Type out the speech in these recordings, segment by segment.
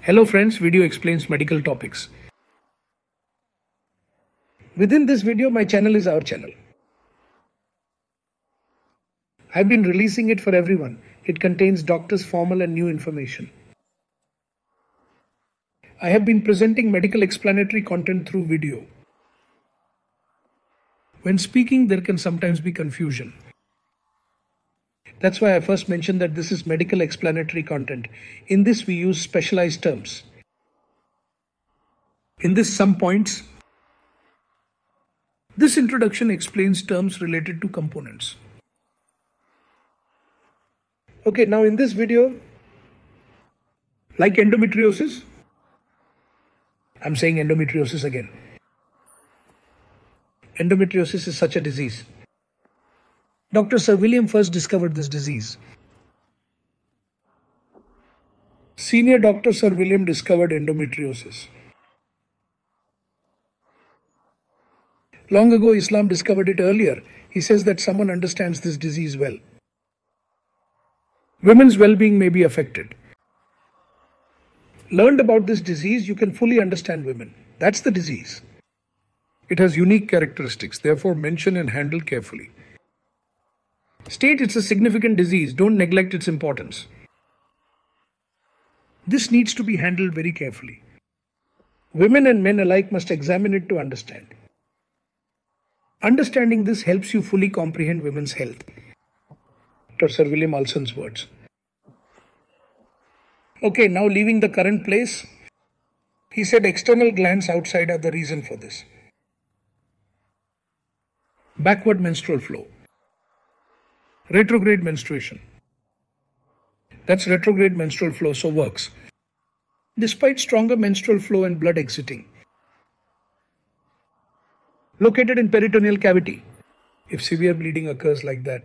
Hello friends, video explains medical topics. Within this video, my channel is our channel. I've been releasing it for everyone. It contains doctors' formal and new information. I have been presenting medical explanatory content through video. When speaking, there can sometimes be confusion. That's why I first mentioned that this is medical explanatory content. In this, we use specialized terms. In this, some points. This introduction explains terms related to components. Okay, now in this video, like endometriosis, I'm saying endometriosis again. Endometriosis is such a disease. Dr. Sir William first discovered this disease. Senior Dr. Sir William discovered endometriosis. Long ago, Islam discovered it earlier. He says that someone understands this disease well. Women's well-being may be affected. Learned about this disease, you can fully understand women. That's the disease. It has unique characteristics, therefore mention and handle carefully. State it's a significant disease, don't neglect its importance. This needs to be handled very carefully. Women and men alike must examine it to understand. Understanding this helps you fully comprehend women's health. Dr. Sir William Alson's words. Okay, now leaving the current place, he said external glands outside are the reason for this. Backward menstrual flow. Retrograde menstruation. That's retrograde menstrual flow, so works. Despite stronger menstrual flow and blood exiting. Located in peritoneal cavity, if severe bleeding occurs like that.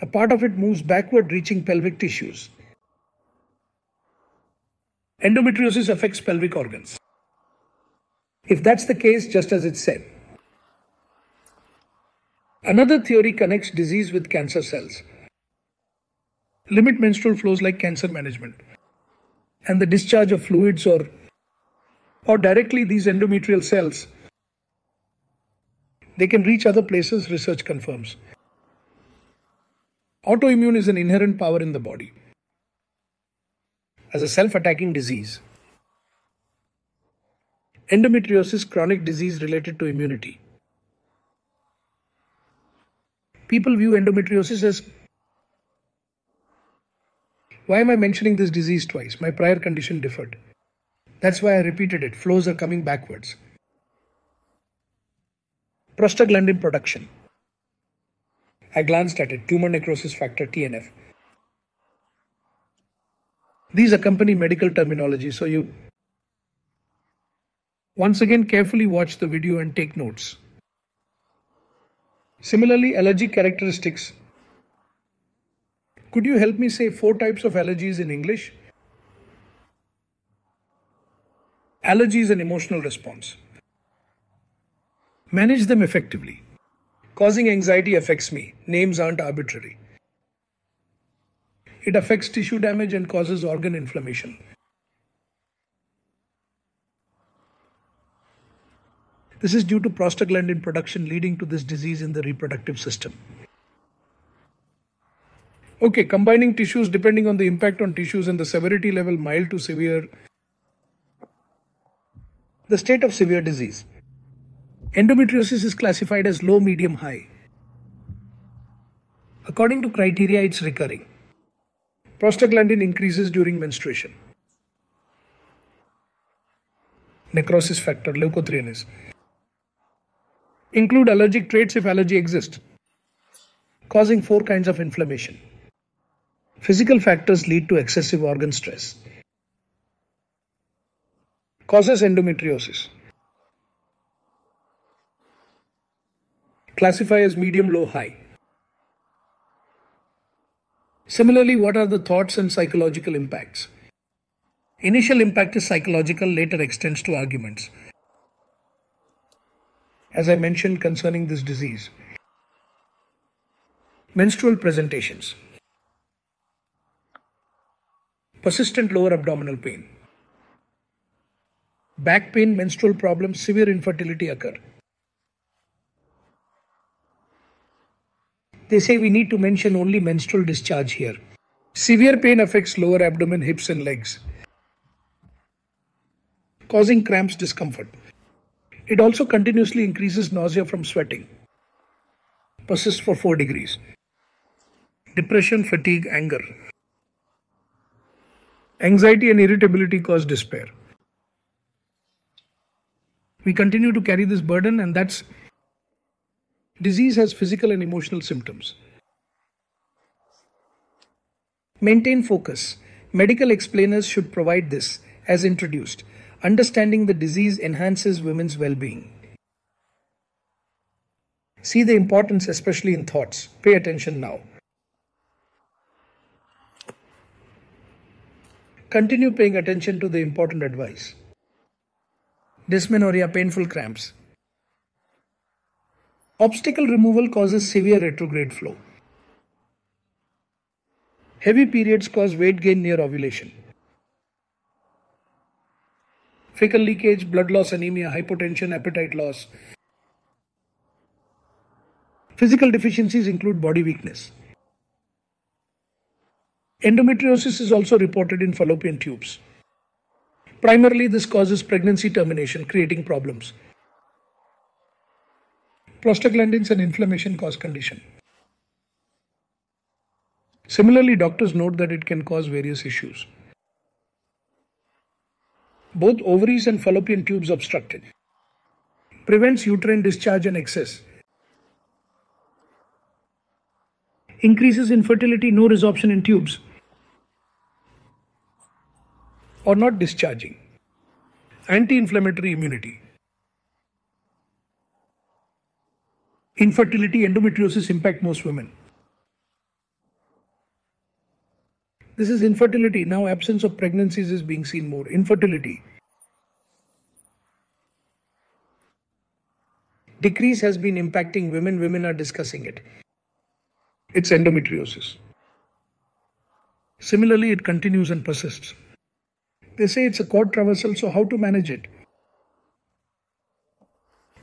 A part of it moves backward, reaching pelvic tissues. Endometriosis affects pelvic organs. If that's the case, just as it's said. Another theory connects disease with cancer cells. Limit menstrual flows like cancer management. And the discharge of fluids or directly these endometrial cells, they can reach other places, research confirms. Autoimmune is an inherent power in the body. As a self-attacking disease. Endometriosis, chronic disease related to immunity. People view endometriosis as, why am I mentioning this disease twice? My prior condition differed. That's why I repeated it. Flows are coming backwards. Prostaglandin production. I glanced at it. Tumor necrosis factor, TNF. These accompany medical terminology, so you once again carefully watch the video and take notes. Similarly, allergic characteristics. Could you help me say 4 types of allergies in English? Allergy is an emotional response. Manage them effectively. Causing anxiety affects me. Names aren't arbitrary. It affects tissue damage and causes organ inflammation. This is due to prostaglandin production leading to this disease in the reproductive system. Okay, combining tissues depending on the impact on tissues and the severity level, mild to severe. The state of severe disease. Endometriosis is classified as low, medium, high. According to criteria, it's recurring. Prostaglandin increases during menstruation. Necrosis factor, leukotrienes. Include allergic traits if allergy exists. Causing 4 kinds of inflammation. Physical factors lead to excessive organ stress. Causes endometriosis. Classify as medium, low, high. Similarly, what are the thoughts and psychological impacts? Initial impact is psychological, later extends to arguments. As I mentioned concerning this disease. Menstrual presentations. persistent lower abdominal pain. Back pain, menstrual problems, severe infertility occur. They say we need to mention only menstrual discharge here. Severe pain affects lower abdomen, hips and legs, causing cramps, discomfort. It also continuously increases nausea from sweating. Persists for 4 degrees. Depression, fatigue, anger. Anxiety and irritability cause despair. We continue to carry this burden, and that's disease has physical and emotional symptoms. Maintain focus. Medical explainers should provide this as introduced. Understanding the disease enhances women's well-being. See the importance, especially in thoughts. Pay attention now. Continue paying attention to the important advice. Dysmenorrhea, painful cramps. Obstacle removal causes severe retrograde flow. Heavy periods cause weight gain near ovulation. Fecal leakage, blood loss, anemia, hypotension, appetite loss. Physical deficiencies include body weakness. Endometriosis is also reported in fallopian tubes. Primarily, this causes pregnancy termination, creating problems. Prostaglandins and inflammation cause condition. Similarly, doctors note that it can cause various issues. Both ovaries and fallopian tubes obstructed. Prevents uterine discharge and excess. Increases infertility, no resorption in tubes, or not discharging. Anti-inflammatory immunity. Infertility, endometriosis impact most women. This is infertility. Now absence of pregnancies is being seen more. Infertility. Decrease has been impacting women. Women are discussing it. It's endometriosis. Similarly, it continues and persists. They say it's a cord traversal, so how to manage it?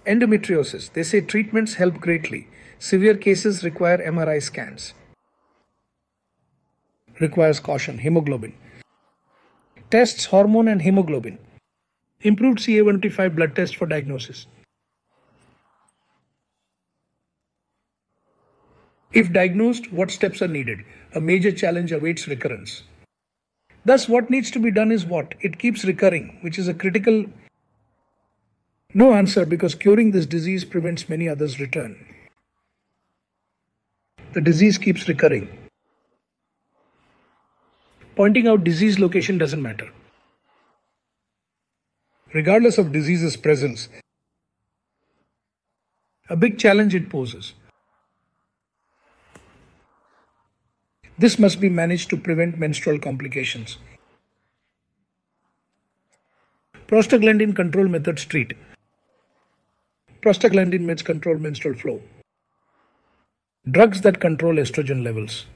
Endometriosis. They say treatments help greatly. Severe cases require MRI scans. Requires caution. Hemoglobin. Tests hormone and hemoglobin. Improved CA125 blood test for diagnosis. If diagnosed, what steps are needed? A major challenge awaits recurrence. Thus, what needs to be done is what? It keeps recurring, which is a critical no answer, because curing this disease prevents many others return. The disease keeps recurring. Pointing out disease location doesn't matter. Regardless of disease's presence, a big challenge it poses. This must be managed to prevent menstrual complications. Prostaglandin control methods treat. Prostaglandin meds control menstrual flow. Drugs that control estrogen levels.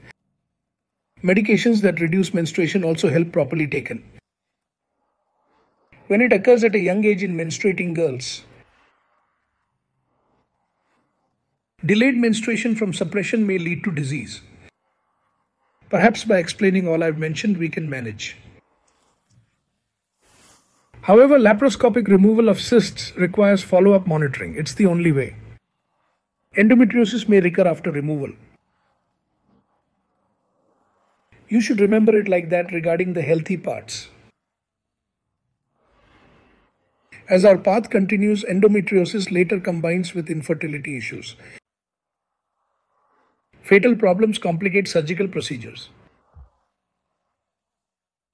Medications that reduce menstruation also help properly taken. When it occurs at a young age in menstruating girls, delayed menstruation from suppression may lead to disease. Perhaps by explaining all I've mentioned, we can manage. However, laparoscopic removal of cysts requires follow-up monitoring. It's the only way. Endometriosis may recur after removal. You should remember it like that regarding the healthy parts. As our path continues, endometriosis later combines with infertility issues. Fatal problems complicate surgical procedures.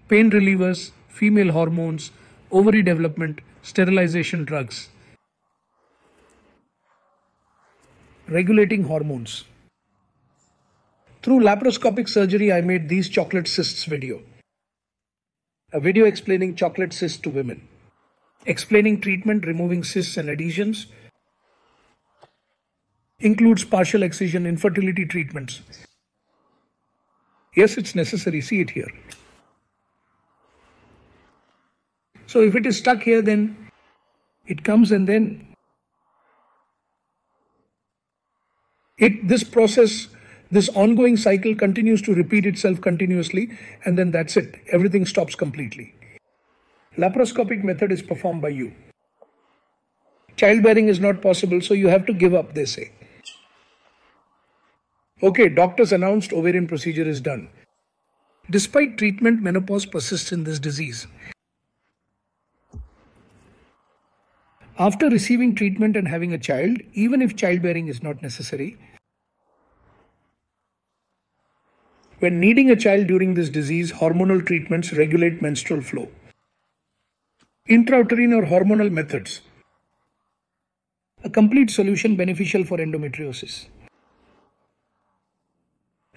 Pain relievers, female hormones, ovary development, sterilization drugs. Regulating hormones. Through laparoscopic surgery, I made these chocolate cysts video. A video explaining chocolate cysts to women. Explaining treatment, removing cysts and adhesions. Includes partial excision, infertility treatments. Yes, it's necessary. See it here. So if it is stuck here, then it comes and then this process, this ongoing cycle continues to repeat itself continuously, and then that's it. Everything stops completely. Laparoscopic method is performed by you. Childbearing is not possible, so you have to give up, they say. Okay, doctors announced ovarian procedure is done. Despite treatment, menopause persists in this disease. After receiving treatment and having a child, even if childbearing is not necessary, when needing a child during this disease, hormonal treatments regulate menstrual flow. Intrauterine or hormonal methods. A complete solution beneficial for endometriosis.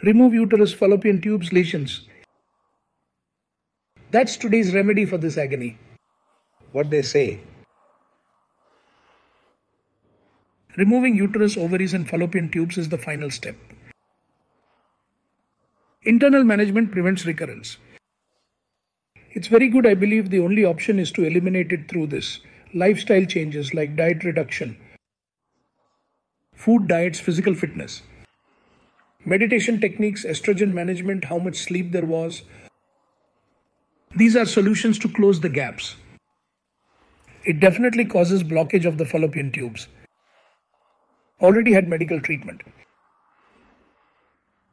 Remove uterus, fallopian tubes, lesions. That's today's remedy for this agony. What they say. Removing uterus, ovaries and fallopian tubes is the final step. Internal management prevents recurrence. It's very good. I believe the only option is to eliminate it through this. Lifestyle changes like diet reduction, food diets, physical fitness, meditation techniques, estrogen management, how much sleep there was. These are solutions to close the gaps. It definitely causes blockage of the fallopian tubes. Already had medical treatment.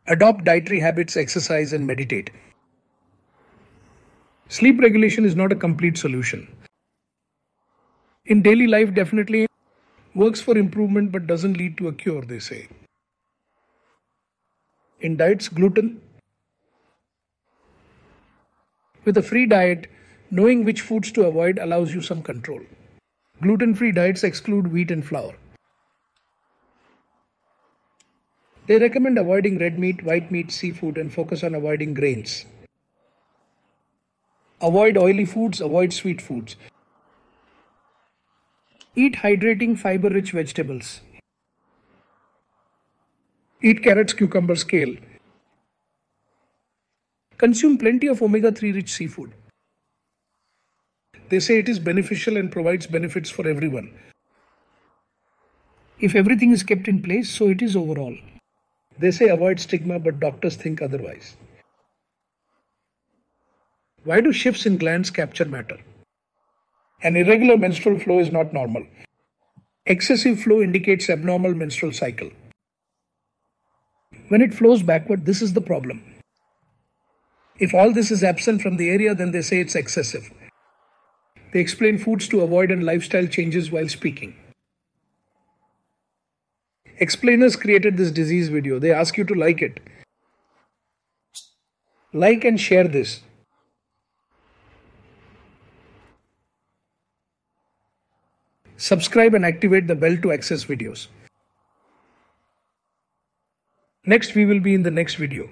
Adopt dietary habits, exercise and meditate. Sleep regulation is not a complete solution. In daily life, definitely works for improvement but doesn't lead to a cure, they say. In diets, gluten. With a free diet, knowing which foods to avoid allows you some control. Gluten-free diets exclude wheat and flour. They recommend avoiding red meat, white meat, seafood and focus on avoiding grains. Avoid oily foods, avoid sweet foods. Eat hydrating, fiber-rich vegetables. Eat carrots, cucumbers, kale. Consume plenty of omega-3 rich seafood. They say it is beneficial and provides benefits for everyone. If everything is kept in place, so it is overall. They say avoid stigma, but doctors think otherwise. Why do shifts in glands capture matter? An irregular menstrual flow is not normal. Excessive flow indicates abnormal menstrual cycle. When it flows backward, this is the problem. If all this is absent from the area, then they say it's excessive. They explain foods to avoid and lifestyle changes while speaking. Explainers created this disease video. They ask you to like it. Like and share this. Subscribe and activate the bell to access videos. Next, we will be in the next video.